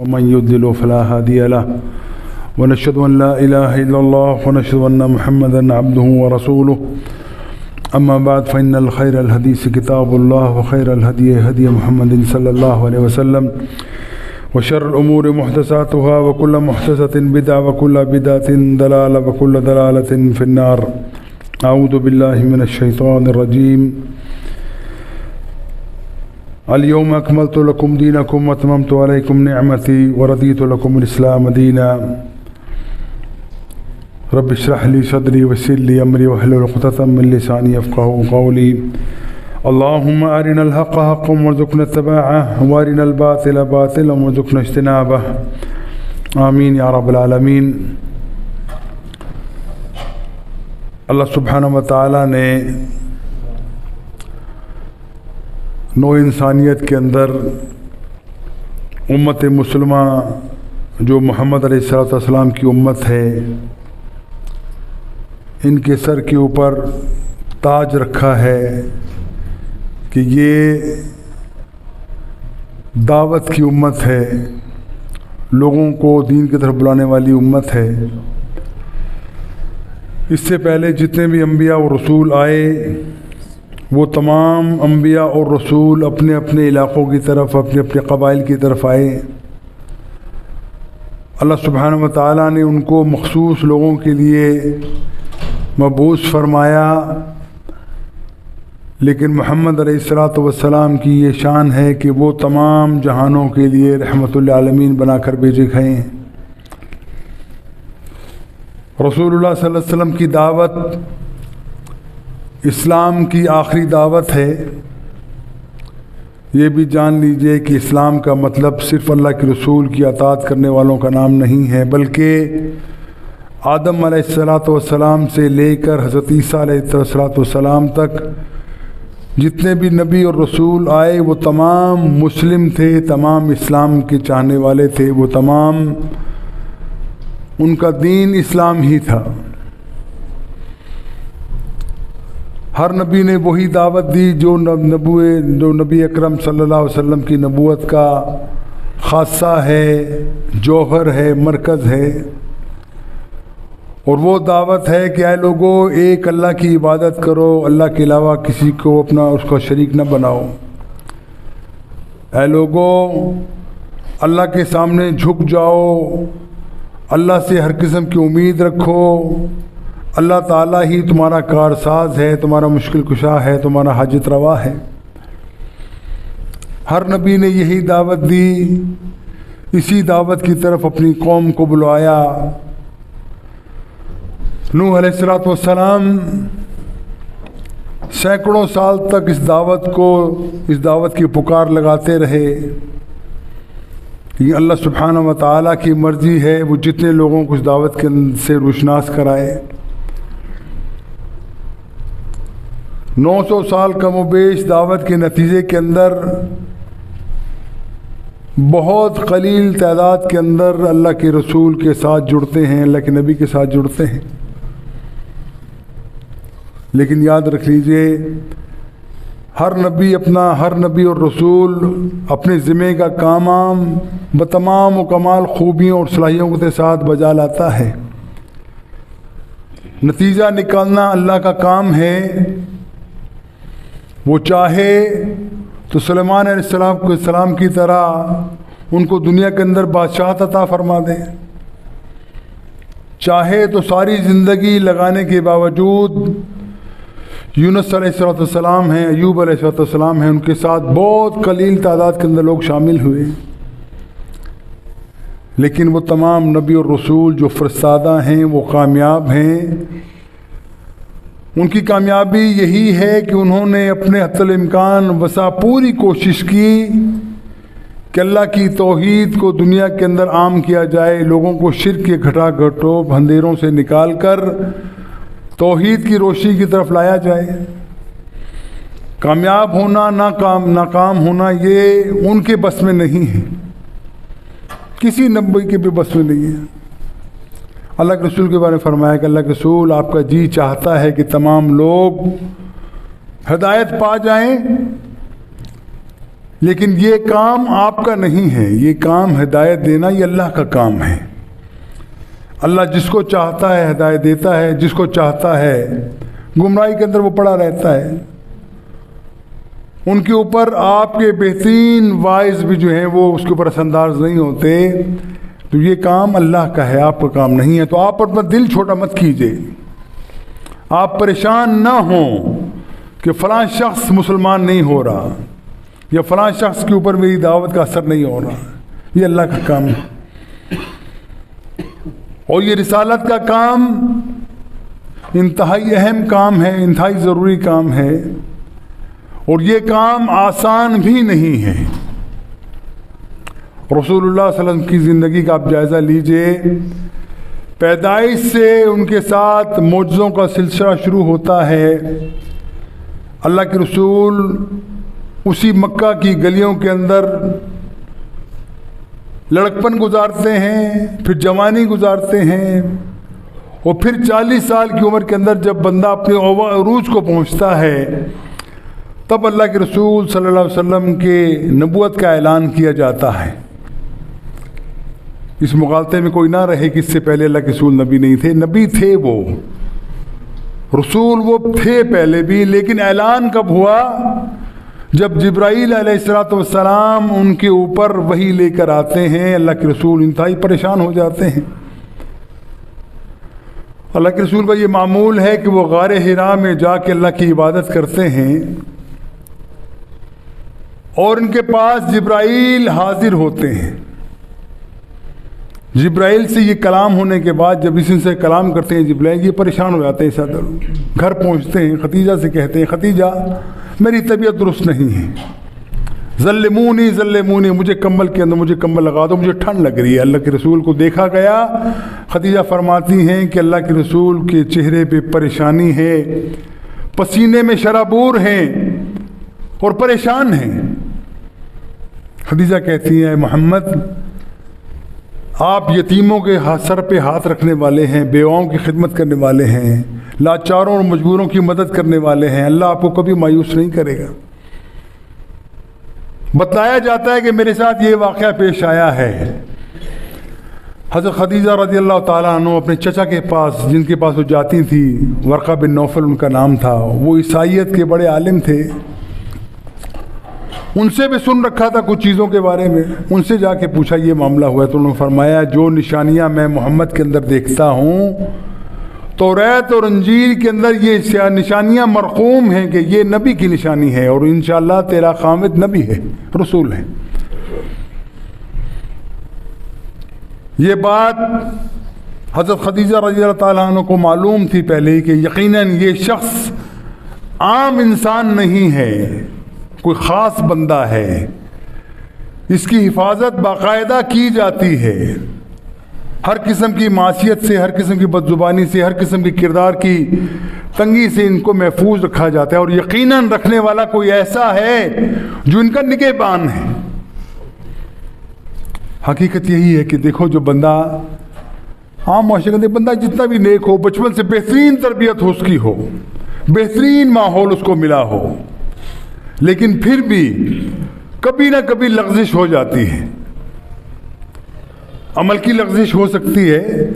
ومن يضلل فلا هادي له ونشهد أن لا إله إلا الله ونشهد أن محمدا عبده ورسوله أما بعد فإن الخير الحديث كتاب الله وخير الهدي هدي محمد صلى الله عليه وسلم وشر الأمور محدثاتها وكل محدثة بدعة وكل بدعة ضلالة وكل ضلالة في النار. أعوذ بالله من الشيطان الرجيم. اليوم أكملت لكم دينكم وأتممت عليكم نعمتي ورضيت لكم الإسلام دينا. رب اشرح لي صدري ويسر لي أمري واحلل عقدة من لساني يفقهوا قولي. اللهم أرنا الحق حقا وارزقنا اتباعه وأرنا الباطل باطلا وارزقنا اجتنابه. آمین یا رب العالمین. اللہ سبحانہ و تعالیٰ نے نو انسانیت کے اندر امت مسلمہ جو محمد علیہ السلام کی امت ہے، ان کے سر کے اوپر تاج رکھا ہے کہ یہ دعوت کی امت ہے، لوگوں کو دین کی طرف بلانے والی امت ہے. اس سے پہلے جتنے بھی انبیاء اور رسول آئے وہ تمام انبیاء اور رسول اپنے اپنے علاقوں کی طرف، اپنے اپنے قبائل کی طرف آئے. اللہ سبحانہ و تعالیٰ نے ان کو مخصوص لوگوں کے لیے مبعوث فرمایا، لیکن محمد علیہ السلام کی یہ شان ہے کہ وہ تمام جہانوں کے لیے رحمت للعالمین بنا کر بھیجے گئے ہیں. رسول اللہ صلی اللہ علیہ وسلم کی دعوت اسلام کی آخری دعوت ہے. یہ بھی جان لیجئے کہ اسلام کا مطلب صرف اللہ کے رسول کی اطاعت کرنے والوں کا نام نہیں ہے، بلکہ آدم علیہ السلام سے لے کر حضرت عیسیٰ علیہ السلام تک جتنے بھی نبی اور رسول آئے وہ تمام مسلم تھے، تمام اسلام کے چاہنے والے تھے، وہ تمام ان کا دین اسلام ہی تھا. ہر نبی نے وہی دعوت دی جو نبی اکرم صلی اللہ علیہ وسلم کی نبوت کا خاصہ ہے، جوہر ہے، مرکز ہے. اور وہ دعوت ہے کہ اے لوگو ایک اللہ کی عبادت کرو، اللہ کے علاوہ کسی کو اپنا اس کا شریک نہ بناؤ. اے لوگو اللہ کے سامنے جھک جاؤ، اللہ سے ہر قسم کی امید رکھو. اللہ تعالیٰ ہی تمہارا کارساز ہے، تمہارا مشکل کشا ہے، تمہارا حاجت روا ہے. ہر نبی نے یہی دعوت دی، اسی دعوت کی طرف اپنی قوم کو بلایا. نوح علیہ السلام سینکڑوں سال تک اس دعوت کی پکار لگاتے رہے. یہ اللہ سبحانہ و تعالیٰ کی مرضی ہے وہ جتنے لوگوں کو اس دعوت سے روشناس کرائے. 900 سال کم و بیش دعوت کے نتیجے کے اندر بہت قلیل تعداد کے اندر اللہ کے رسول کے ساتھ جڑتے ہیں، اللہ کے نبی کے ساتھ جڑتے ہیں. لیکن یاد رکھ لیجئے ہر نبی اور رسول اپنے ذمے کا کام بتمام مکمل خوبیوں اور صلاحیتوں کے ساتھ بجا لاتا ہے. نتیجہ نکالنا اللہ کا کام ہے. وہ چاہے تو سلیمان علیہ السلام کی طرح ان کو دنیا کے اندر بادشاہت عطا فرما دے، چاہے تو ساری زندگی لگانے کے باوجود یونس علیہ السلام ہیں، ایوب علیہ السلام ہیں، ان کے ساتھ بہت قلیل تعداد کے اندر لوگ شامل ہوئے. لیکن وہ تمام نبی اور رسول جو فرستادہ ہیں وہ کامیاب ہیں. ان کی کامیابی یہی ہے کہ انہوں نے اپنے حتی الامکان وسع پوری کوشش کی کہ اللہ کی توحید کو دنیا کے اندر عام کیا جائے، لوگوں کو شرک کے گھٹا گھٹو اندھیروں سے نکال کر توحید کی روشنی کی طرف لایا جائے. کامیاب ہونا ناکام ہونا یہ ان کے بس میں نہیں ہے، کسی نبی کے بھی بس میں نہیں ہے. اللہ کے رسول کے بارے میں فرمایا کہ اللہ کے رسول آپ کا جی چاہتا ہے کہ تمام لوگ ہدایت پا جائیں، لیکن یہ کام آپ کا نہیں ہے، یہ کام ہدایت دینا یہ اللہ کا کام ہے۔ اللہ جس کو چاہتا ہے ہدایت دیتا ہے، جس کو چاہتا ہے گمراہی کے اندر وہ پڑا رہتا ہے۔ ان کے اوپر آپ کے بہترین وائز بھی جو ہیں وہ اس کے اوپر اثر انداز نہیں ہوتے۔ تو یہ کام اللہ کا ہے، آپ کا کام نہیں ہے۔ تو آپ اپنا دل چھوٹا مت کیجیے، آپ پریشان نہ ہوں کہ فلاں شخص مسلمان نہیں ہو رہا یا فلاں شخص کے اوپر میری دعوت کا اثر نہیں ہو رہا، یہ اللہ کا کام ہے۔ اور یہ رسالت کا کام انتہائی اہم کام ہے، انتہائی ضروری کام ہے، اور یہ کام آسان بھی نہیں ہے۔ رسول اللہ صلی اللہ علیہ وسلم کی زندگی کا آپ جائزہ لیجئے، پیدائش سے ان کے ساتھ معجزوں کا سلسلہ شروع ہوتا ہے۔ اللہ کے رسول اسی مکہ کی گلیوں کے اندر لڑکپن گزارتے ہیں، پھر جوانی گزارتے ہیں، اور پھر 40 سال کی عمر کے اندر جب بندہ اپنے عروج کو پہنچتا ہے تب اللہ کے رسول صلی اللہ علیہ وسلم کے نبوت کا اعلان کیا جاتا ہے۔ اس مغالطے میں کوئی نہ رہے کہ اس سے پہلے اللہ کے رسول نبی نہیں تھے، نبی تھے، وہ رسول وہ تھے پہلے بھی، لیکن اعلان کب ہوا؟ جب جبرائیل علیہ السلام ان کے اوپر وحی لے کر آتے ہیں۔ اللہ کے رسول انتہائی پریشان ہو جاتے ہیں۔ اللہ کے رسول کا یہ معمول ہے کہ وہ غار حرا میں جا کے اللہ کی عبادت کرتے ہیں، اور ان کے پاس جبرائیل حاضر ہوتے ہیں۔ جبرائیل سے یہ کلام ہونے کے بعد جب اس سے کلام کرتے ہیں جبرائیل، یہ پریشان ہو جاتے ہیں۔ گھر پہنچتے ہیں، خدیجہ سے کہتے ہیں، خدیجہ میری طبیعت درست نہیں ہے، ظلمونی ظلمونی، مجھے کمبل کے اندر مجھے کمبل لگا دو، مجھے ٹھنڈ لگ رہی ہے۔ اللہ کے رسول کو دیکھا گیا، خدیجہ فرماتی ہیں کہ اللہ کے رسول کے چہرے پہ پریشانی ہے، پسینے میں شرابور ہیں اور پریشان ہیں۔ خدیجہ کہتی ہیں محمد آپ یتیموں کے سر پہ ہاتھ رکھنے والے ہیں، بیواؤں کی خدمت کرنے والے ہیں، لاچاروں اور مجبوروں کی مدد کرنے والے ہیں، اللہ آپ کو کبھی مایوس نہیں کرے گا۔ بتایا جاتا ہے کہ میرے ساتھ یہ واقعہ پیش آیا ہے۔ حضرت خدیجہ رضی اللہ تعالیٰ عنہ اپنے چچا کے پاس، جن کے پاس وہ جاتی تھی، ورقہ بن نوفل ان کا نام تھا، وہ عیسائیت کے بڑے عالم تھے، ان سے بھی سن رکھا تھا کچھ چیزوں کے بارے میں۔ ان سے جا کے پوچھا یہ معاملہ ہوا ہے، تو انہوں نے فرمایا جو نشانیاں میں محمد کے اندر دیکھتا ہوں، توریت اور انجیل کے اندر یہ نشانیاں مرقوم ہیں کہ یہ نبی کی نشانی ہے، اور انشاءاللہ تیرا خامد نبی ہے، رسول ہے۔ یہ بات حضرت خدیجہ رضی اللہ تعالیٰ عنہ کو معلوم تھی پہلے کہ یقیناً یہ شخص عام انسان نہیں ہے، کوئی خاص بندہ ہے، اس کی حفاظت باقاعدہ کی جاتی ہے، ہر قسم کی معصیت سے، ہر قسم کی بدزبانی سے، ہر قسم کی کردار کی تنگی سے ان کو محفوظ رکھا جاتا ہے، اور یقیناً رکھنے والا کوئی ایسا ہے جو ان کا نگہبان ہے۔ حقیقت یہی ہے کہ دیکھو جو بندہ عام معاشرے کا بندہ جتنا بھی نیک ہو، بچپن سے بہترین تربیت ہو اس کی ہو، بہترین ماحول اس کو ملا ہو، لیکن پھر بھی کبھی نہ کبھی لغزش ہو جاتی ہے۔ عمل کی لغزش ہو سکتی ہے،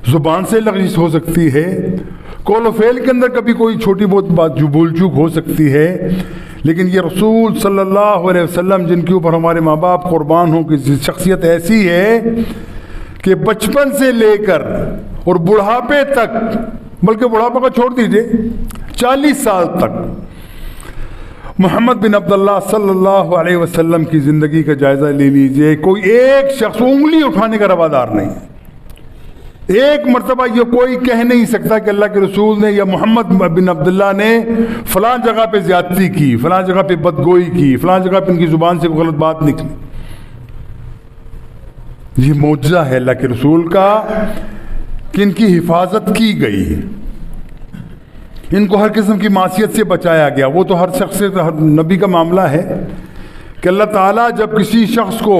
زبان سے لغزش ہو سکتی ہے، قول و فعل کے اندر کبھی کوئی چھوٹی بہت بات جو بھول چوک ہو سکتی ہے، لیکن یہ رسول صلی اللہ علیہ وسلم جن کے اوپر ہمارے ماں باپ قربان ہوں کہ شخصیت ایسی ہے کہ بچپن سے لے کر اور بڑھاپے تک، بلکہ بڑھاپے کو چھوڑ دیجئے 40 سال تک محمد بن عبداللہ صلی اللہ علیہ وسلم کی زندگی کا جائزہ لے لیجئے، کوئی ایک شخص انگلی اٹھانے کا روادار نہیں، ایک مرتبہ یہ کوئی کہہ نہیں سکتا کہ اللہ کے رسول نے یا محمد بن عبداللہ نے فلاں جگہ پہ زیادتی کی، فلاں جگہ پہ بدگوئی کی، فلاں جگہ پہ ان کی زبان سے غلط بات نکلی۔ یہ معجزہ ہے اللہ کے رسول کا کہ ان کی حفاظت کی گئی، ان کو ہر قسم کی معصیت سے بچایا گیا۔ وہ تو ہر شخص سے ہر نبی کا معاملہ ہے کہ اللہ تعالیٰ جب کسی شخص کو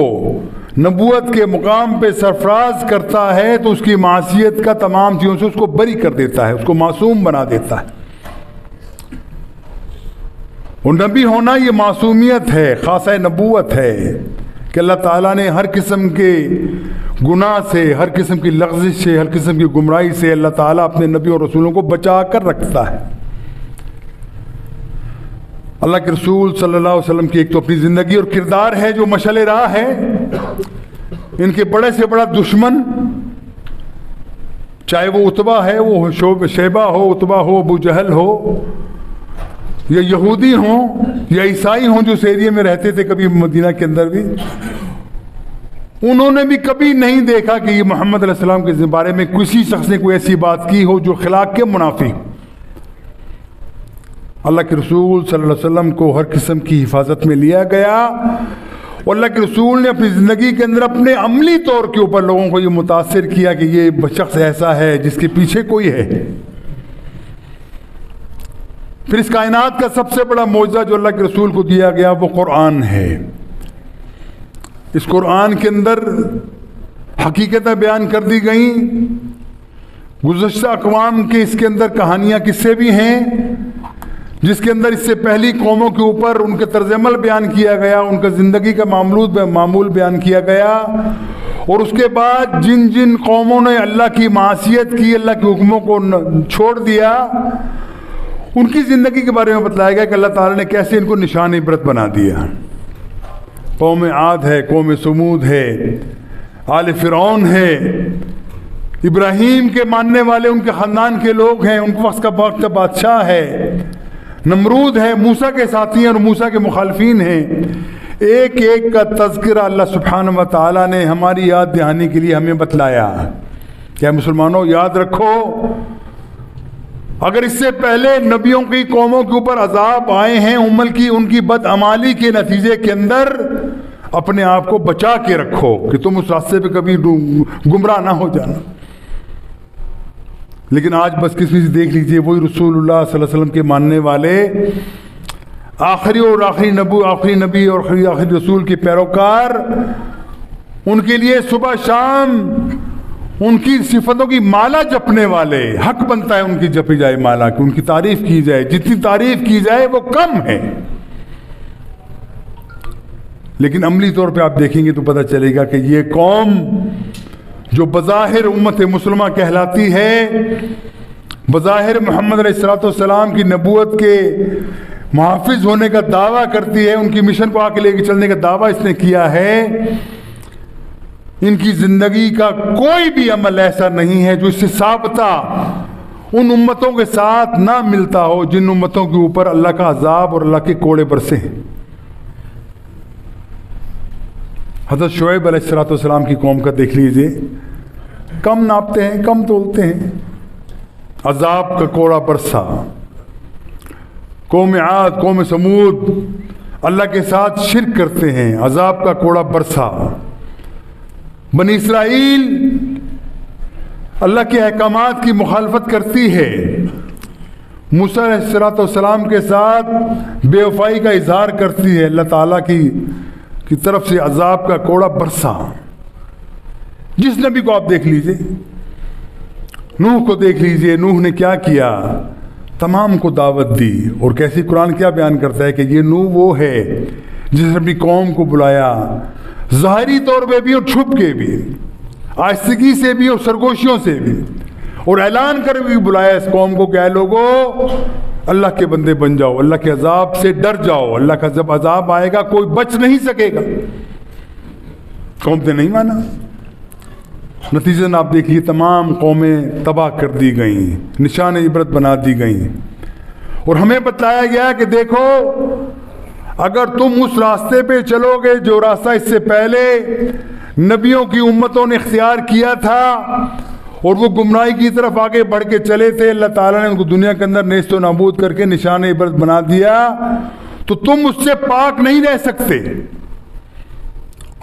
نبوت کے مقام پہ سرفراز کرتا ہے تو اس کی معصیت کا تمام چیزوں سے اس کو بری کر دیتا ہے، اس کو معصوم بنا دیتا ہے۔ اور نبی ہونا یہ معصومیت ہے، خاصہ نبوت ہے کہ اللہ تعالیٰ نے ہر قسم کے گناہ سے، ہر قسم کی لغزش سے، ہر قسم کی گمراہی سے اللہ تعالیٰ اپنے نبی اور رسولوں کو بچا کر رکھتا ہے۔ اللہ کے رسول صلی اللہ علیہ وسلم کی ایک تو اپنی زندگی اور کردار ہے جو مشعل راہ ہے۔ ان کے بڑے سے بڑا دشمن، چاہے وہ عتبہ ہے، وہ شیبہ ہو، عتبہ ہو، ابو جہل ہو، یا یہودی ہوں یا عیسائی ہوں جو اس ایریے میں رہتے تھے کبھی مدینہ کے اندر بھی، انہوں نے بھی کبھی نہیں دیکھا کہ یہ محمد علیہ السلام کے بارے میں کسی شخص نے کوئی ایسی بات کی ہو جو اخلاق کے منافی۔ اللہ کے رسول صلی اللہ علیہ وسلم کو ہر قسم کی حفاظت میں لیا گیا، اور اللہ کے رسول نے اپنی زندگی کے اندر اپنے عملی طور کے اوپر لوگوں کو یہ متاثر کیا کہ یہ شخص ایسا ہے جس کے پیچھے کوئی ہے۔ پھر اس کائنات کا سب سے بڑا معجزہ جو اللہ کے رسول کو دیا گیا وہ قرآن ہے۔ اس قرآن کے اندر حقیقتیں بیان کر دی گئیں، گزشتہ اقوام کے اس کے اندر کہانیاں قصے بھی ہیں جس کے اندر اس سے پہلی قوموں کے اوپر ان کے طرز عمل بیان کیا گیا، ان کا زندگی کا معمول بیان کیا گیا، اور اس کے بعد جن جن قوموں نے اللہ کی معصیت کی، اللہ کے حکموں کو چھوڑ دیا، ان کی زندگی کے بارے میں بتلایا گیا کہ اللہ تعالیٰ نے کیسے ان کو نشان عبرت بنا دیا۔ قوم عاد ہے، قوم سمود ہے، آل فرعون ہے، ابراہیم کے ماننے والے ان کے خاندان کے لوگ ہیں، ان کو وقت کا بادشاہ ہے، نمرود ہے، موسیٰ کے ساتھی ہیں اور موسیٰ کے مخالفین ہیں۔ ایک ایک کا تذکرہ اللہ سبحانہ و تعالیٰ نے ہماری یاد دہانی کے لیے ہمیں بتلایا کہ مسلمانوں یاد رکھو، اگر اس سے پہلے نبیوں کی قوموں کے اوپر عذاب آئے ہیں ان کی بدعمالی کے نتیجے کے اندر، اپنے آپ کو بچا کے رکھو کہ تم اس راستے پہ کبھی گمراہ نہ ہو جانا۔ لیکن آج بس کسی سے دیکھ لیجئے، وہی رسول اللہ صلی اللہ علیہ وسلم کے ماننے والے، آخری نبی اور آخری رسول کے پیروکار، ان کے لیے صبح شام ان کی صفتوں کی مالا جپنے والے، حق بنتا ہے ان کی جپی جائے مالا، کہ ان کی تعریف کی جائے، جتنی تعریف کی جائے وہ کم ہے۔ لیکن عملی طور پہ آپ دیکھیں گے تو پتہ چلے گا کہ یہ قوم جو بظاہر امت مسلمہ کہلاتی ہے، بظاہر محمد علیہ السلام کی نبوت کے محافظ ہونے کا دعویٰ کرتی ہے، ان کی مشن کو آگے لے کے چلنے کا دعویٰ اس نے کیا ہے، ان کی زندگی کا کوئی بھی عمل ایسا نہیں ہے جو اس سے ثابتہ ان امتوں کے ساتھ نہ ملتا ہو جن امتوں کے اوپر اللہ کا عذاب اور اللہ کے کوڑے برسے ہیں۔ حضرت شعیب علیہ السلام کی قوم کا دیکھ لیجئے، کم ناپتے ہیں، کم تولتے ہیں، عذاب کا کوڑا برسا۔ قوم عاد، قوم سمود اللہ کے ساتھ شرک کرتے ہیں، عذاب کا کوڑا برسا۔ بنی اسرائیل اللہ کے احکامات کی مخالفت کرتی ہے، موسیٰ علیہ السلام کے ساتھ بے وفائی کا اظہار کرتی ہے، اللہ تعالیٰ کی طرف سے عذاب کا کوڑا برسا۔ جس نبی کو آپ دیکھ لیجئے، نوح کو دیکھ لیجئے، نوح نے کیا کیا، تمام کو دعوت دی، اور کیسی قرآن کیا بیان کرتا ہے کہ یہ نوح وہ ہے جس نے اپنی قوم کو بلایا، ظاہری طور پہ بھی اور چھپ کے بھی، آہستگی سے بھی اور سرگوشیوں سے بھی، اور اعلان کر بھی بلایا اس قوم کو کہ اے لوگو اللہ کے بندے بن جاؤ، اللہ کے عذاب سے ڈر جاؤ، اللہ کا جب عذاب آئے گا کوئی بچ نہیں سکے گا۔ قوم نے نہیں مانا، نتیجہ آپ دیکھیے تمام قومیں تباہ کر دی گئیں، نشان عبرت بنا دی گئیں، اور ہمیں بتلایا گیا کہ دیکھو اگر تم اس راستے پہ چلو گے جو راستہ اس سے پہلے نبیوں کی امتوں نے اختیار کیا تھا اور وہ گمراہی کی طرف آگے بڑھ کے چلے تھے، اللہ تعالیٰ نے ان کو دنیا کے اندر نیست و نابود کر کے نشان عبرت بنا دیا، تو تم اس سے پاک نہیں رہ سکتے۔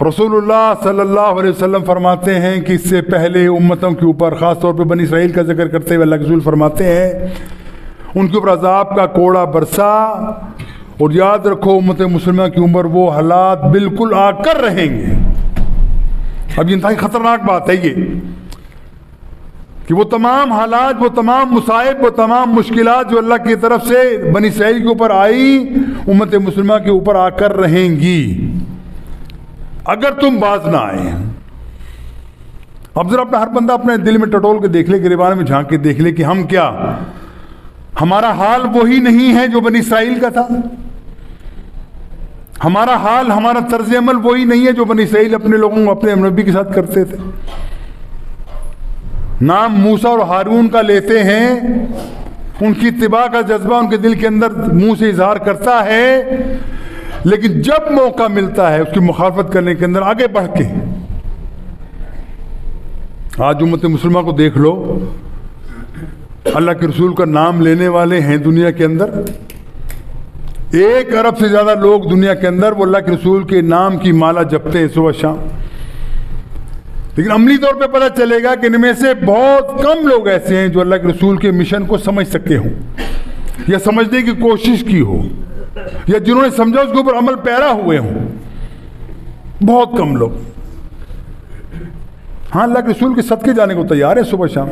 رسول اللہ صلی اللہ علیہ وسلم فرماتے ہیں کہ اس سے پہلے امتوں کے اوپر، خاص طور پہ بنی اسرائیل کا ذکر کرتے ہوئے اللہ کے رسول فرماتے ہیں ان کے اوپر عذاب کا کوڑا برسا، اور یاد رکھو امت مسلمہ کی عمر وہ حالات بالکل آ کر رہیں گے۔ اب یہ انتہائی خطرناک بات ہے یہ کہ وہ تمام حالات، وہ تمام مصائب، وہ تمام مشکلات جو اللہ کی طرف سے بنی اسرائیل کے اوپر آئی، امت مسلمہ کے اوپر آ کر رہیں گی اگر تم باز نہ آئے۔ اب ذرا اپنا ہر بندہ اپنے دل میں ٹٹول کے دیکھ لے، گریبان میں جھانک کے دیکھ لے کہ ہم کیا، ہمارا حال وہی نہیں ہے جو بنی اسرائیل کا تھا؟ ہمارا حال، ہمارا طرز عمل وہی نہیں ہے جو بنی اسرائیل اپنے لوگوں کو، اپنے نبی کے ساتھ کرتے تھے؟ نام موسیٰ اور ہارون کا لیتے ہیں، ان کی اتباع کا جذبہ ان کے دل کے اندر منہ سے اظہار کرتا ہے، لیکن جب موقع ملتا ہے اس کی مخالفت کرنے کے اندر آگے بڑھ کے، آج امت مسلمہ کو دیکھ لو، اللہ کے رسول کا نام لینے والے ہیں دنیا کے اندر 1 ارب سے زیادہ لوگ دنیا کے اندر، وہ اللہ کے رسول کے نام کی مالا جپتے ہیں صبح شام، لیکن عملی طور پہ پتہ چلے گا کہ ان میں سے بہت کم لوگ ایسے ہیں جو اللہ کے رسول کے مشن کو سمجھ سکے ہوں یا سمجھنے کی کوشش کی ہو یا جنہوں نے سمجھا اس کے اوپر عمل پیرا ہوئے ہوں، بہت کم لوگ۔ ہاں، اللہ کے رسول کے صدقے جانے کو تیار ہے صبح شام،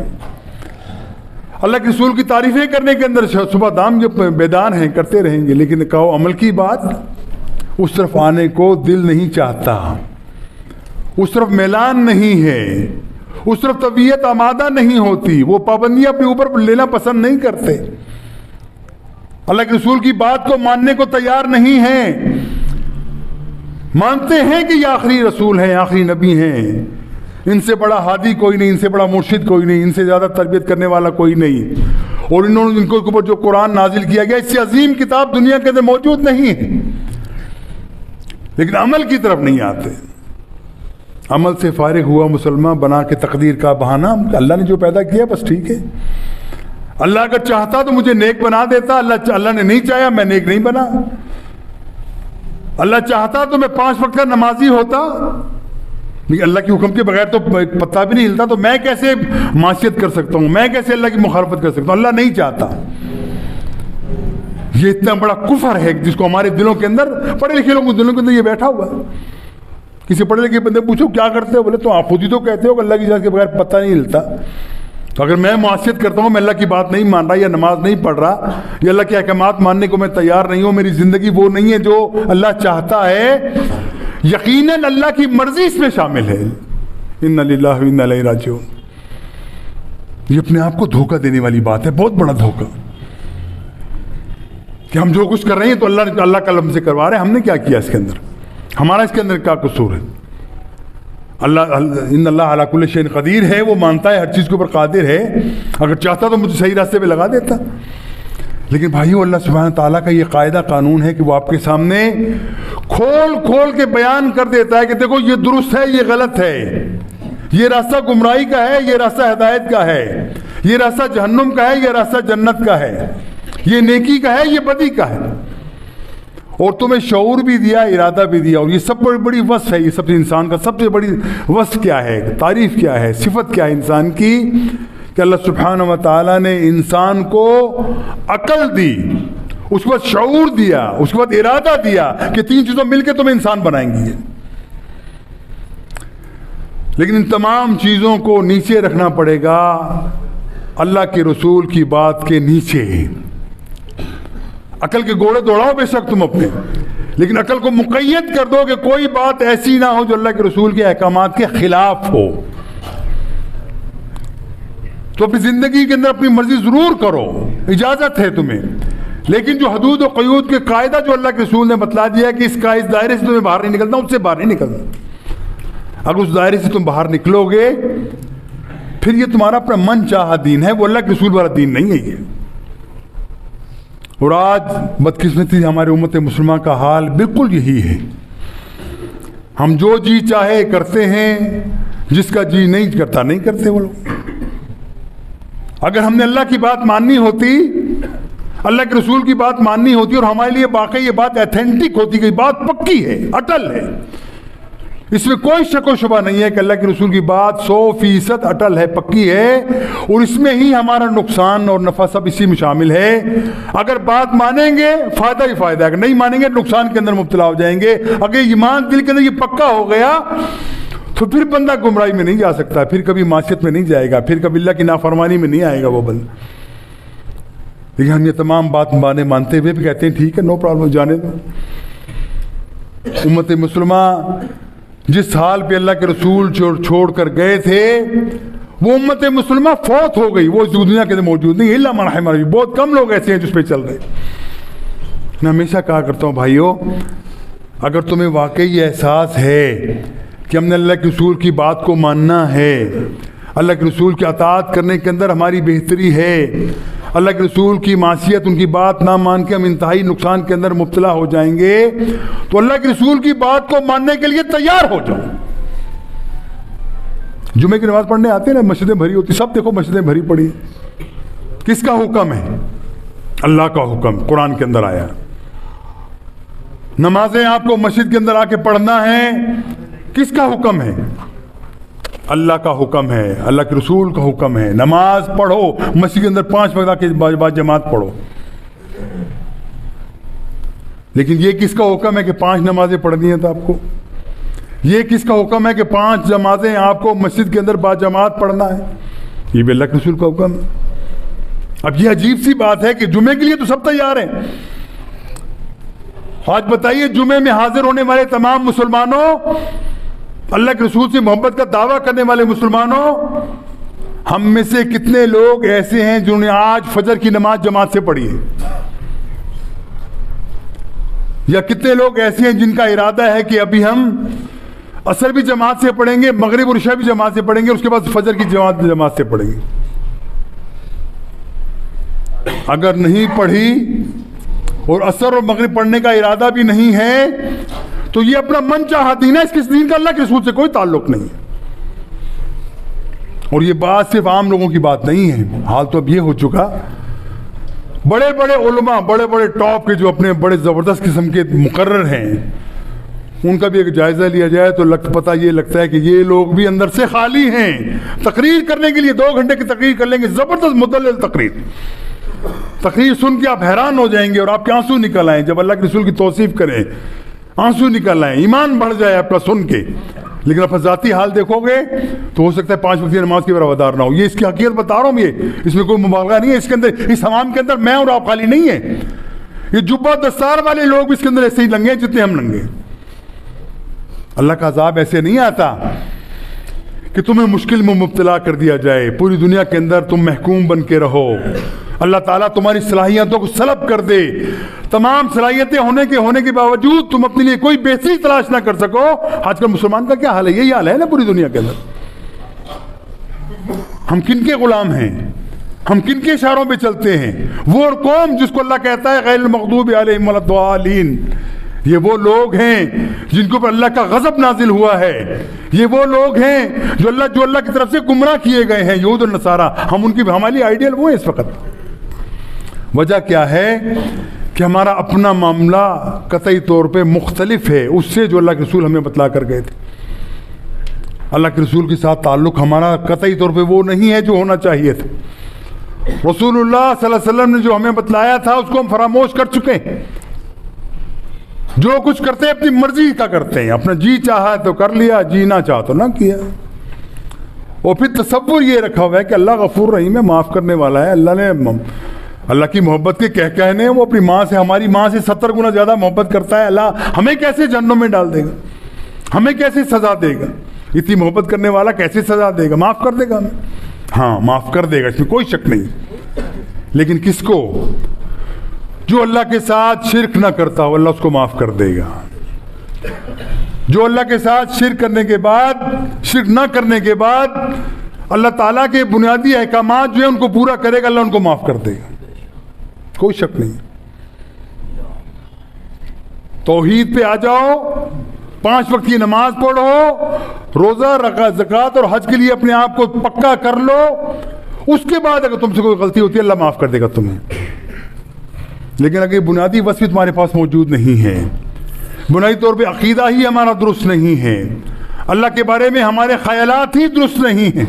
اللہ کے رسول کی تعریفیں کرنے کے اندر صبح دام جو بیدار ہیں کرتے رہیں گے، لیکن کہو عمل کی بات، اس طرف آنے کو دل نہیں چاہتا، اس طرف میلان نہیں ہے، اس طرف طبیعت آمادہ نہیں ہوتی، وہ پابندیاں اپنے اوپر لینا پسند نہیں کرتے، اللہ کے رسول کی بات کو ماننے کو تیار نہیں ہیں، مانتے ہیں کہ یہ آخری رسول ہیں، آخری نبی ہیں، ان سے بڑا ہادی کوئی نہیں، ان سے بڑا مرشد کوئی نہیں، ان سے زیادہ تربیت کرنے والا کوئی نہیں، اور انہوں نے ان کے اوپر جو قرآن نازل کیا گیا اس سے عظیم کتاب دنیا کے اندر موجود نہیں ہے، لیکن عمل کی طرف نہیں آتے۔ عمل سے فارغ ہوا مسلمان بنا کے تقدیر کا بہانہ، اللہ نے جو پیدا کیا بس ٹھیک ہے، اللہ اگر چاہتا تو مجھے نیک بنا دیتا، اللہ نے نہیں چاہا میں نیک نہیں بنا، اللہ چاہتا تو میں 5 وقت کا نمازی ہوتا، لیکن اللہ کے حکم کے بغیر تو پتہ بھی نہیں ہلتا، تو میں کیسے معصیت کر سکتا ہوں، میں کیسے اللہ کی مخالفت کر سکتا ہوں؟ اللہ نہیں چاہتا۔ یہ اتنا بڑا کفر ہے جس کو ہمارے دلوں کے اندر، پڑھے لکھے لوگوں کے دلوں کے اندر یہ بیٹھا ہوا ہے۔ کسی پڑھے لکھے بندے پوچھو کیا کرتے ہو، بولے تو آپ خود ہی تو کہتے ہو کہ اللہ کی ذات کے بغیر پتہ نہیں ہلتا، تو اگر میں معصیت کرتا ہوں، میں اللہ کی بات نہیں مان رہا یا نماز نہیں پڑھ رہا یا اللہ کے احکامات ماننے کو میں تیار نہیں ہوں، میری زندگی وہ نہیں ہے جو اللہ چاہتا ہے، یقیناً اللہ کی مرضی اس میں شامل ہے۔ انا للہ و انا الیہ راجعون۔ یہ اپنے آپ کو دھوکہ دینے والی بات ہے، بہت بڑا دھوکہ، کہ ہم جو کچھ کر رہے ہیں تو اللہ کا لفظ سے کروا رہے ہیں، ہم نے کیا کیا اس کے اندر، ہمارا اس کے اندر کیا قصور ہے؟ اللہ ان اللہ علی کل شیء قدیر ہے، وہ مانتا ہے ہر چیز کے اوپر قادر ہے، اگر چاہتا تو مجھے صحیح راستے پہ لگا دیتا۔ لیکن بھائیو، اللہ سبحانہ تعالیٰ کا یہ قاعدہ قانون ہے کہ وہ آپ کے سامنے کھول کھول کے بیان کر دیتا ہے کہ دیکھو یہ درست ہے، یہ غلط ہے، یہ راستہ گمراہی کا ہے، یہ راستہ ہدایت کا ہے، یہ راستہ جہنم کا ہے، یہ راستہ جنت کا ہے، یہ نیکی کا ہے، یہ بدی کا ہے، اور تمہیں شعور بھی دیا، ارادہ بھی دیا، اور یہ سب بڑی وصف ہے، یہ سب سے انسان کا سب سے بڑی وصف کیا ہے، تعریف کیا ہے، صفت کیا ہے انسان کی، کہ اللہ سبحانہ و تعالیٰ نے انسان کو عقل دی، اس کے بعد شعور دیا، اس کے بعد ارادہ دیا کہ 3 چیزوں مل کے تمہیں انسان بنائیں گی، لیکن ان تمام چیزوں کو نیچے رکھنا پڑے گا اللہ کے رسول کی بات کے نیچے۔ عقل کے گھوڑے دوڑاؤ بے شک تم اپنے، لیکن عقل کو مقید کر دو کہ کوئی بات ایسی نہ ہو جو اللہ کے رسول کے احکامات کے خلاف ہو، تو اپنی زندگی کے اندر اپنی مرضی ضرور کرو، اجازت ہے تمہیں، لیکن جو حدود و قیود کے قاعدہ جو اللہ کے رسول نے بتلا دیا ہے کہ اس دائرے سے تمہیں باہر نہیں نکلنا، اس سے باہر نہیں نکلنا، اگر اس دائرے سے تم باہر نکلو گے پھر یہ تمہارا اپنا من چاہا دین ہے، وہ اللہ کے رسول والا دین نہیں ہے یہ۔ اور آج بدقسمتی ہمارے امت مسلمہ کا حال بالکل یہی ہے، ہم جو جی چاہے کرتے ہیں، جس کا جی نہیں کرتا نہیں کرتے وہ لوگ۔ اگر ہم نے اللہ کی بات ماننی ہوتی، اللہ کے رسول کی بات ماننی ہوتی، اور ہمارے لیے واقعی یہ بات ایتھینٹک ہوتی کہ بات پکی ہے، اٹل ہے، اس میں کوئی شک و شبہ نہیں ہے کہ اللہ کے رسول کی بات 100% اٹل ہے، پکی ہے، اور اس میں ہی ہمارا نقصان اور نفع سب اسی میں شامل ہے۔ اگر بات مانیں گے فائدہ ہی فائدہ ہے، اگر نہیں مانیں گے نقصان کے اندر مبتلا ہو جائیں گے۔ اگر ایمان دل کے اندر یہ پکا ہو گیا تو پھر بندہ گمراہی میں نہیں جا سکتا، پھر کبھی معصیت میں نہیں جائے گا، پھر کبھی اللہ کی نافرمانی میں نہیں آئے گا وہ بندہ. لیکن ہم یہ تمام بات مانتے ہوئے بھی کہتے ہیں ٹھیک ہے، نو پرابلم، جانے دو. امت مسلمہ جس حال پہ اللہ کے رسول چھوڑ کر گئے تھے وہ امت مسلمہ فوت ہو گئی، وہ اس دنیا کے اندر موجود نہیں. الا من رحم ربی، بہت کم لوگ ایسے ہیں جس پہ چل رہے. میں ہمیشہ کہا کرتا ہوں بھائیو، اگر تمہیں واقعی احساس ہے کہ ہم نے اللہ کے رسول کی بات کو ماننا ہے، اللہ کے رسول کی اطاعت کرنے کے اندر ہماری بہتری ہے، اللہ کے رسول کی معصیت، ان کی بات نہ مان کے ہم انتہائی نقصان کے اندر مبتلا ہو جائیں گے، تو اللہ کے رسول کی بات کو ماننے کے لیے تیار ہو جاؤ. جمعے کی نماز پڑھنے آتے ہیں نا، مسجدیں بھری ہوتی، سب دیکھو مسجدیں بھری پڑی. کس کا حکم ہے؟ اللہ کا حکم قرآن کے اندر آیا. نمازیں آپ کو مسجد کے اندر آ کے پڑھنا ہے، کس کا حکم ہے؟ اللہ کا حکم ہے، اللہ کے رسول کا حکم ہے. نماز پڑھو مسجد کے اندر 5 وقت کے بعد جماعت پڑھو. لیکن یہ کس کا حکم ہے کہ 5 نمازیں پڑھنی ہیں تو آپ کو؟ یہ کس کا حکم ہے کہ 5 نمازیں آپ کو مسجد کے اندر با جماعت پڑھنا ہے؟ یہ بھی اللہ کے رسول کا حکم ہے. اب یہ عجیب سی بات ہے کہ جمعے کے لیے تو سب تیار ہیں. آج بتائیے جمعے میں حاضر ہونے والے تمام مسلمانوں، اللہ کے رسول سے محبت کا دعویٰ کرنے والے مسلمانوں، ہم میں سے کتنے لوگ ایسے ہیں جنہوں نے آج فجر کی نماز جماعت سے پڑھی ہے؟ یا کتنے لوگ ایسے ہیں جن کا ارادہ ہے کہ ابھی ہم عصر بھی جماعت سے پڑھیں گے، مغرب اور عشاء بھی جماعت سے پڑھیں گے، اس کے بعد فجر کی جماعت سے پڑھیں گے؟ اگر نہیں پڑھی اور عصر اور مغرب پڑھنے کا ارادہ بھی نہیں ہے تو یہ اپنا من چاہا دین ہے، اس کے دین کا اللہ کے رسول سے کوئی تعلق نہیں ہے. اور یہ بات صرف عام لوگوں کی بات نہیں ہے، حال تو اب یہ ہو چکا بڑے بڑے علماء، بڑے بڑے ٹاپ کے جو اپنے بڑے زبردست قسم کے مقرر ہیں، ان کا بھی ایک جائزہ لیا جائے تو پتہ یہ لگتا ہے کہ یہ لوگ بھی اندر سے خالی ہیں. تقریر کرنے کے لیے 2 گھنٹے کی تقریر کر لیں گے، زبردست مدلل تقریر سن کے آپ حیران ہو جائیں گے اور آپ کے آنسو نکل آئیں. جب اللہ کے رسول کی توصیف کریں آنسو نکل آئیں، ایمان بڑھ جائے آپ کا سن کے. لیکن اپنا ذاتی حال دیکھو گے تو ہو سکتا ہے 5 وقت کی نماز کے برابر نہ ہو. یہ اس کی حقیقت بتا رہا ہوں، یہ اس میں کوئی مبالغہ نہیں ہے. اس کے اندر، اس حمام کے اندر میں اور آپ خالی نہیں ہے. یہ جبہ دستار والے لوگ بھی اس کے اندر ایسے ہی لنگے ہیں جتنے ہم لنگے. اللہ کا عذاب ایسے نہیں آتا کہ تمہیں مشکل میں مبتلا کر دیا جائے، پوری دنیا کے اندر تم محکوم بن کے رہو، اللہ تعالیٰ تمہاری صلاحیتوں کو سلب کر دے، تمام صلاحیتیں ہونے کے باوجود تم اپنے لیے کوئی بہتری تلاش نہ کر سکو. آج کل مسلمان کا کیا حال ہے؟ یہی حال ہے نا پوری دنیا کے اندر. ہم کن کے غلام ہیں؟ ہم کن کے اشاروں پہ چلتے ہیں؟ وہ قوم جس کو اللہ کہتا ہے غیر المغضوب علیہم ولا الضالین، یہ وہ لوگ ہیں جن کے اوپر اللہ کا غضب نازل ہوا ہے. یہ وہ لوگ ہیں جو اللہ کی طرف سے گمراہ کیے گئے ہیں، یہود اور نصارہ. ہم ان کی ہماری آئیڈیل وہ ہیں اس وقت. وجہ کیا ہے کہ ہمارا اپنا معاملہ قطعی طور پہ مختلف ہے اس سے جو اللہ کے رسول ہمیں بتلا کر گئے تھے. اللہ کے رسول کے ساتھ تعلق ہمارا قطعی طور پہ وہ نہیں ہے جو ہونا چاہیے تھا. رسول اللہ صلی اللہ علیہ وسلم نے جو ہمیں بتلایا تھا اس کو ہم فراموش کر چکے ہیں. جو کچھ کرتے ہیں اپنی مرضی کا کرتے ہیں، اپنا جی چاہا تو کر لیا، جی نہ چاہا تو نہ کیا. اور پھر تصور یہ رکھا ہوا ہے کہ اللہ غفور رحیم ہے، معاف کرنے والا ہے. اللہ کی محبت کے کہنے وہ اپنی ماں سے، ہماری ماں سے 70 گنا زیادہ محبت کرتا ہے. اللہ ہمیں کیسے جہنم میں ڈال دے گا؟ ہمیں کیسے سزا دے گا؟ اتنی محبت کرنے والا کیسے سزا دے گا؟ معاف کر دے گا ہمیں. ہاں معاف کر دے گا، اس میں کوئی شک نہیں. لیکن کس کو؟ جو اللہ کے ساتھ شرک نہ کرتا ہو، اللہ اس کو معاف کر دے گا. جو اللہ کے ساتھ شرک نہ کرنے کے بعد اللہ تعالیٰ کے بنیادی احکامات جو ہیں ان کو پورا کرے گا، اللہ ان کو معاف کر دے گا، کوئی شک نہیں. توحید پہ آ جاؤ، 5 وقت کی نماز پڑھو، روزہ، زکوٰۃ اور حج کے لیے اپنے آپ کو پکا کر لو. اس کے بعد اگر تم سے کوئی غلطی ہوتی ہے اللہ معاف کر دے گا تمہیں. لیکن اگر بنیادی وصف تمہارے پاس موجود نہیں ہے، بنیادی طور پہ عقیدہ ہی ہمارا درست نہیں ہے، اللہ کے بارے میں ہمارے خیالات ہی درست نہیں ہیں،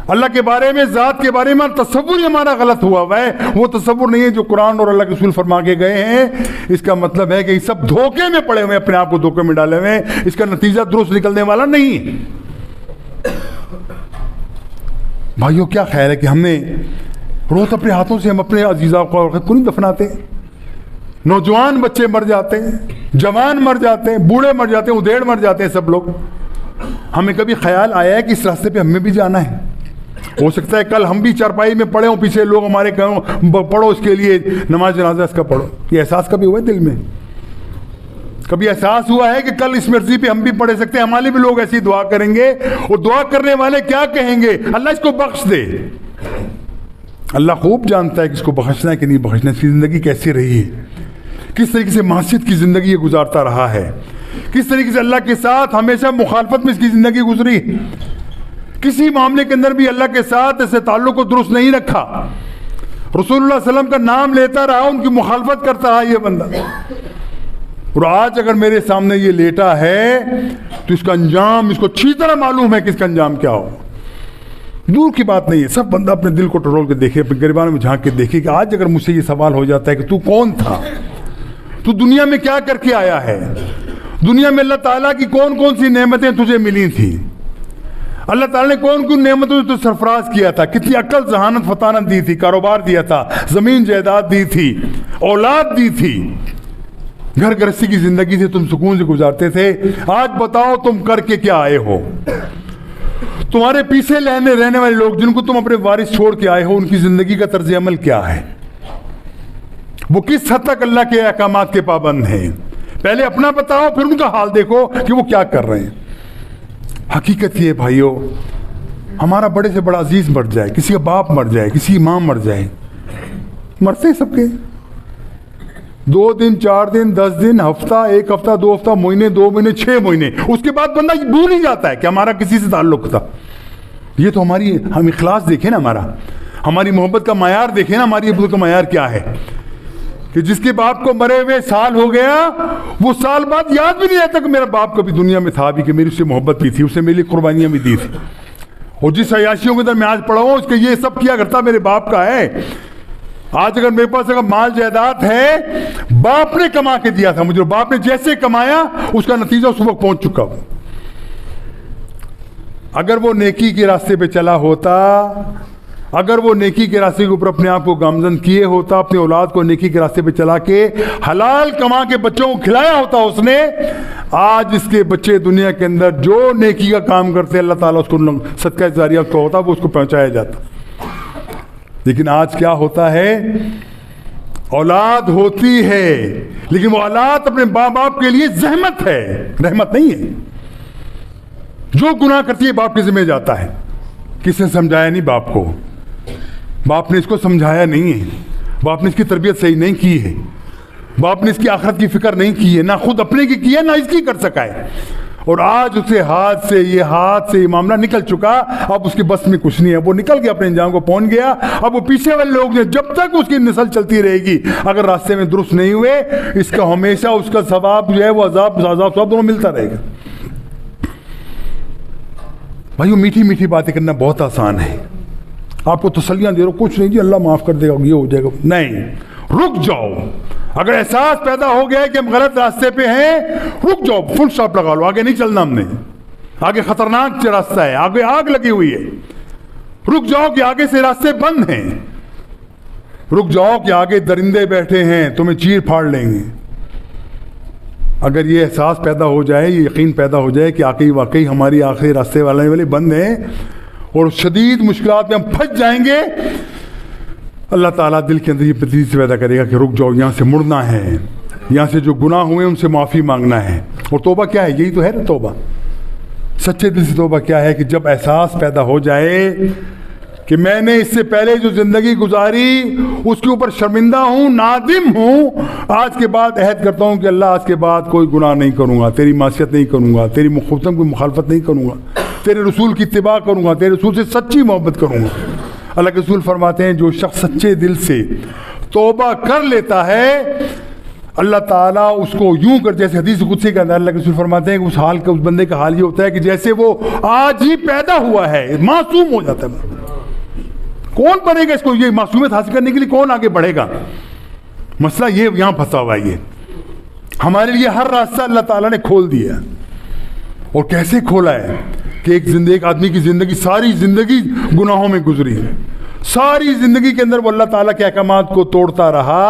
اللہ کے بارے میں، ذات کے بارے میں تصور ہی ہمارا غلط ہوا ہے، وہ تصور نہیں ہے جو قرآن اور اللہ کے رسول فرما کے گئے ہیں۔ اس کا مطلب ہے کہ یہ سب دھوکے میں پڑے ہوئے، اپنے آپ کو دھوکے میں ڈالے ہوئے، اس کا نتیجہ درست نکلنے والا نہیں۔ بھائیو کیا خیال ہے کہ ہم نے روز اپنے ہاتھوں سے ہم اپنے عزیزاں کو کیوں نہیں دفناتے؟ نوجوان بچے مر جاتے ہیں، جوان مر جاتے ہیں، بوڑھے مر جاتے ہیں، ادھیڑ مر جاتے ہیں سب لوگ۔ ہمیں کبھی خیال آیا ہے کہ اس راستے پہ ہمیں بھی جانا ہے؟ ہو سکتا ہے کل ہم بھی چارپائی میں پڑے ہوں، پیچھے لوگ ہمارے کہیں پڑھو اس کے لیے نماز جنازہ اس کا پڑھو۔ یہ احساس کبھی ہوا ہے دل میں؟ کبھی احساس ہوا ہے کہ کل اس مرضی پہ ہم بھی پڑھ سکتے ہیں، ہمارے بھی لوگ ایسی دعا کریں گے، اور دعا کرنے والے کیا کہیں گے؟ اللہ اس کو بخش دے۔ اللہ خوب جانتا ہے کہ اس کو بخشنا ہے کہ نہیں بخشنا، اس کی زندگی کیسی رہی ہے، کس طریقے سے معصیت کی زندگی یہ گزارتا رہا ہے، کس طریقے سے اللہ کے ساتھ ہمیشہ مخالفت میں اس کی زندگی گزری، کسی معاملے کے اندر بھی اللہ کے ساتھ ایسے تعلق کو درست نہیں رکھا، رسول اللہ صلی اللہ علیہ وسلم کا نام لیتا رہا، ان کی مخالفت کرتا رہا یہ بندہ۔ اور آج اگر میرے سامنے یہ لیٹا ہے تو اس کا انجام اس کو اچھی طرح معلوم ہے کہ اس کا انجام کیا ہو۔ دور کی بات نہیں ہے، سب بندہ اپنے دل کو ٹٹول کے دیکھے، اپنے گریبانوں میں جھانک کے دیکھے کہ آج اگر مجھ سے یہ سوال ہو جاتا ہے کہ تو کون تھا، تو دنیا میں کیا کر کے آیا ہے، دنیا میں اللہ تعالیٰ کی کون کون سی نعمتیں تجھے ملی تھیں، اللہ تعالیٰ نے کون کون نعمتوں سے تو سرفراز کیا تھا، کتنی عقل ذہانت فطانت دی تھی، کاروبار دیا تھا، زمین جائیداد دی تھی، اولاد دی تھی، گھر گرہستی کی زندگی سے تم سکون سے گزارتے تھے، آج بتاؤ تم کر کے کیا آئے ہو؟ تمہارے پیچھے رہنے والے لوگ جن کو تم اپنے وارث چھوڑ کے آئے ہو، ان کی زندگی کا طرز عمل کیا ہے؟ وہ کس حد تک اللہ کے احکامات کے پابند ہیں؟ پہلے اپنا بتاؤ، پھر ان کا حال دیکھو کہ وہ کیا کر رہے ہیں۔ حقیقت یہ بھائیو، ہمارا بڑے سے بڑا عزیز مر جائے، کسی کا باپ مر جائے، کسی امام مر جائے، مرتے سب کے 2 دن 4 دن 10 دن ہفتہ 1 ہفتہ 2 ہفتہ مہینے 2 مہینے 6 مہینے، اس کے بعد بندہ بھول ہی جاتا ہے کہ ہمارا کسی سے تعلق تھا۔ یہ تو ہم اخلاص دیکھیں نا، ہماری محبت کا معیار دیکھیں نا، ہماری محبت کا معیار کیا ہے کہ جس کے باپ کو مرے ہوئے سال ہو گیا، وہ سال بعد یاد بھی نہیں رہتا کہ میرا باپ کبھی دنیا میں تھا بھی، کہ میری اس سے محبت بھی تھی، اس نے میری قربانیاں بھی دی تھی، اور جس عیاشیوں کے اندر میں آج پڑا ہوں اس کے یہ سب کیا کرتا میرے باپ کا ہے۔ آج اگر میرے پاس اگر مال جائیداد ہے، باپ نے کما کے دیا تھا مجھے، باپ نے جیسے کمایا اس کا نتیجہ اس وقت پہنچ چکا ہوں۔ اگر وہ نیکی کے راستے پہ چلا ہوتا، اگر وہ نیکی کے راستے کے اوپر اپنے آپ کو گامزن کیے ہوتا، اپنے اولاد کو نیکی کے راستے پہ چلا کے حلال کما کے بچوں کو کھلایا ہوتا اس نے، آج اس کے بچے دنیا کے اندر جو نیکی کا کام کرتے اللہ تعالیٰ اس کو صدقہ جاریہ اس کو ہوتا، وہ اس کو پہنچایا جاتا۔ لیکن آج کیا ہوتا ہے؟ اولاد ہوتی ہے لیکن وہ اولاد اپنے ماں باپ کے لیے زحمت ہے، رحمت نہیں ہے۔ جو گناہ کرتی ہے باپ کے ذمہ جاتا ہے۔ کس نے سمجھایا نہیں باپ کو، باپ نے اس کو سمجھایا نہیں ہے، باپ نے اس کی تربیت صحیح نہیں کی ہے، باپ نے اس کی آخرت کی فکر نہیں کی ہے، نہ خود اپنے کی ہے نہ اس کی کر سکا ہے، اور آج اسے ہاتھ سے یہ معاملہ نکل چکا، اب اس کے بس میں کچھ نہیں ہے، وہ نکل گیا، اپنے انجام کو پہنچ گیا۔ اب وہ پیچھے والے لوگ جب تک اس کی نسل چلتی رہے گی، اگر راستے میں درست نہیں ہوئے، اس کا ہمیشہ اس کا ثواب جو ہے وہ عذاب ثواب دونوں ملتا رہے گا۔ بھائیو میٹھی میٹھی باتیں کرنا بہت آسان ہے، آپ کو تسلیاں دے رہا ہوں، کچھ نہیں جی اللہ معاف کر دے گا، یہ ہو جائے گا، نہیں، رک جاؤ۔ اگر احساس پیدا ہو گیا ہے کہ ہم غلط راستے پہ ہیں، رک جاؤ، فل سٹاپ لگا لو، آگے نہیں چلنا ہم نے، آگے خطرناک راستہ ہے، آگے آگ لگی ہوئی ہے، رک جاؤ کہ آگے سے راستے بند ہیں، رک جاؤ کہ آگے درندے بیٹھے ہیں تمہیں چیر پھاڑ لیں گے۔ اگر یہ احساس پیدا ہو جائے، یہ یقین پیدا ہو جائے کہ واقعی ہماری آخری راستے والے بند ہیں اور شدید مشکلات میں ہم پھنس جائیں گے، اللہ تعالیٰ دل کے اندر یہ پتیس پیدا کرے گا کہ رک جاؤ، یہاں سے مڑنا ہے، یہاں سے جو گناہ ہوئے ان سے معافی مانگنا ہے۔ اور توبہ کیا ہے؟ یہی تو ہے نا توبہ، سچے دل سے توبہ کیا ہے کہ جب احساس پیدا ہو جائے کہ میں نے اس سے پہلے جو زندگی گزاری اس کے اوپر شرمندہ ہوں، نادم ہوں، آج کے بعد عہد کرتا ہوں کہ اللہ آج کے بعد کوئی گناہ نہیں کروں گا، تیری معصیت نہیں کروں گا، تیری مخالفت کوئی مخالفت نہیں کروں گا، تیرے رسول کی اتباع کروں گا، تیرے رسول سے سچی محبت کروں گا۔ اللہ کے رسول فرماتے ہیں جو شخص سچے دل سے توبہ کر لیتا ہے، اللہ تعالیٰ اس کو یوں کر، جیسے حدیث قدسی کے اندر اللہ کے رسول فرماتے ہیں کہ اس حال کا، اس بندے کا حال یہ ہوتا ہے کہ جیسے وہ آج ہی پیدا ہوا ہے، معصوم ہو جاتا ہے. کون بنے گا اس کو؟ یہ معصومیت حاصل کرنے کے لیے کون آگے بڑھے گا؟ مسئلہ یہ یہاں پھنسا ہوا ہے. یہ ہمارے لیے ہر راستہ اللہ تعالیٰ نے کھول دیا. اور کیسے کھولا ہے کہ ایک آدمی کی زندگی، ساری زندگی گناہوں میں گزری ہے، ساری زندگی کے اندر وہ اللہ تعالیٰ کے احکامات کو توڑتا رہا.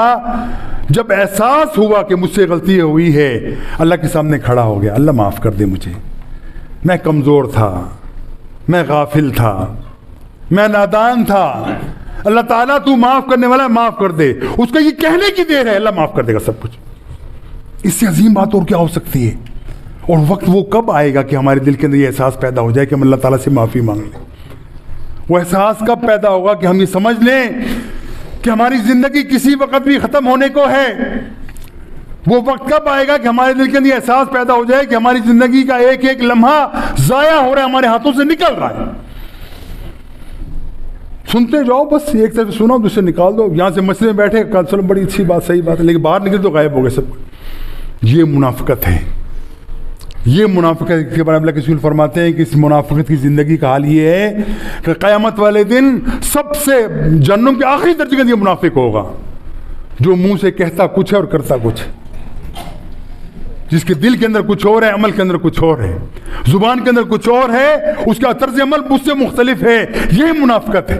جب احساس ہوا کہ مجھ سے غلطی ہوئی ہے، اللہ کے سامنے کھڑا ہو گیا، اللہ معاف کر دے مجھے، میں کمزور تھا، میں غافل تھا، میں نادان تھا. اللہ تعالیٰ تو معاف کرنے والا ہے، معاف کر دے. اس کا یہ کہنے کی دیر ہے، اللہ معاف کر دے گا سب کچھ. اس سے عظیم بات اور کیا ہو سکتی ہے؟ اور وقت وہ کب آئے گا کہ ہمارے دل کے اندر یہ احساس پیدا ہو جائے کہ ہم اللہ تعالیٰ سے معافی مانگ لیں؟ وہ احساس کب پیدا ہوگا کہ ہم یہ سمجھ لیں کہ ہماری زندگی کسی وقت بھی ختم ہونے کو ہے؟ وہ وقت کب آئے گا کہ ہمارے دل کے اندر یہ احساس پیدا ہو جائے کہ ہماری زندگی کا ایک ایک لمحہ ضائع ہو رہا ہے، ہمارے ہاتھوں سے نکل رہا ہے؟ سنتے جاؤ، بس ایک طرف سنو دوسرے نکال دو. یہاں سے مسجد میں بیٹھے چلو بڑی اچھی بات، صحیح بات ہے، لیکن باہر نکل تو غائب ہو گئے سب. یہ منافقت ہے. یہ منافقت کے بارے میں اللہ کے رسول فرماتے ہیں کہ اس منافقت کی زندگی کا حال یہ ہے کہ قیامت والے دن سب سے جہنم کے آخری درجے کا یہ منافق ہوگا جو منہ سے کہتا کچھ ہے اور کرتا کچھ ہے، جس کے دل کے اندر کچھ اور ہے، عمل کے اندر کچھ اور ہے، زبان کے اندر کچھ اور ہے، اس کا طرز عمل مجھ سے مختلف ہے. یہ منافقت ہے.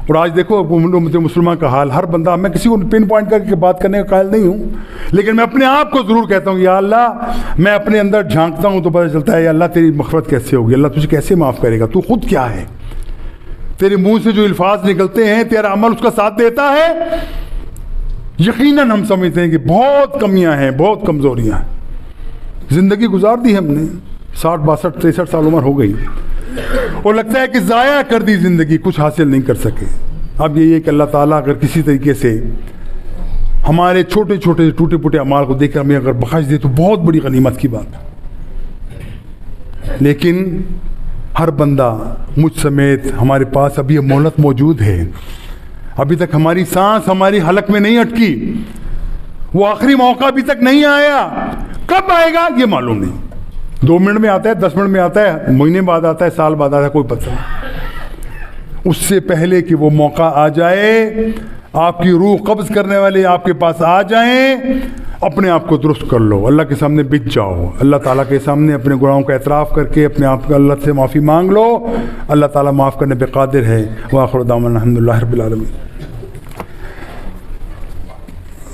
اور آج دیکھو امت مسلمہ کا حال، ہر بندہ، میں کسی کو پن پوائنٹ کر کے بات کرنے کا قائل نہیں ہوں، لیکن میں اپنے آپ کو ضرور کہتا ہوں یا اللہ، میں اپنے اندر جھانکتا ہوں تو پتہ چلتا ہے یا اللہ تیری مغفرت کیسے ہوگی، اللہ تجھے کیسے معاف کرے گا، تو خود کیا ہے، تیرے منہ سے جو الفاظ نکلتے ہیں تیرا عمل اس کا ساتھ دیتا ہے؟ یقیناً ہم سمجھتے ہیں کہ بہت کمیاں ہیں، بہت کمزوریاں ہیں. زندگی گزار دی ہم نے، 60 62 63 سال عمر ہو گئی، اور لگتا ہے کہ ضائع کر دی زندگی، کچھ حاصل نہیں کر سکے. اب یہی ہے کہ اللہ تعالیٰ اگر کسی طریقے سے ہمارے چھوٹے چھوٹے ٹوٹے پھوٹے اعمال کو دیکھ کر ہمیں اگر بخش دے تو بہت بڑی غنیمت کی بات ہے. لیکن ہر بندہ مجھ سمیت ہمارے پاس ابھی یہ مہلت موجود ہے. ابھی تک ہماری سانس ہماری حلق میں نہیں اٹکی، وہ آخری موقع ابھی تک نہیں آیا. کب آئے گا یہ معلوم نہیں. 2 منٹ میں آتا ہے، 10 منٹ میں آتا ہے، مہینے بعد آتا ہے، سال بعد آتا ہے، کوئی پتہ نہیں. اس سے پہلے کہ وہ موقع آ جائے، آپ کی روح قبض کرنے والے آپ کے پاس آ جائیں، اپنے آپ کو درست کر لو، اللہ کے سامنے بچ جاؤ، اللہ تعالیٰ کے سامنے اپنے گناہوں کا اعتراف کر کے اپنے آپ کو اللہ سے معافی مانگ لو. اللہ تعالیٰ معاف کرنے پہ قادر ہے. وآخر دعوانا الحمدللہ رب العالمین.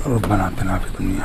ربنا آتنا فی الدنیا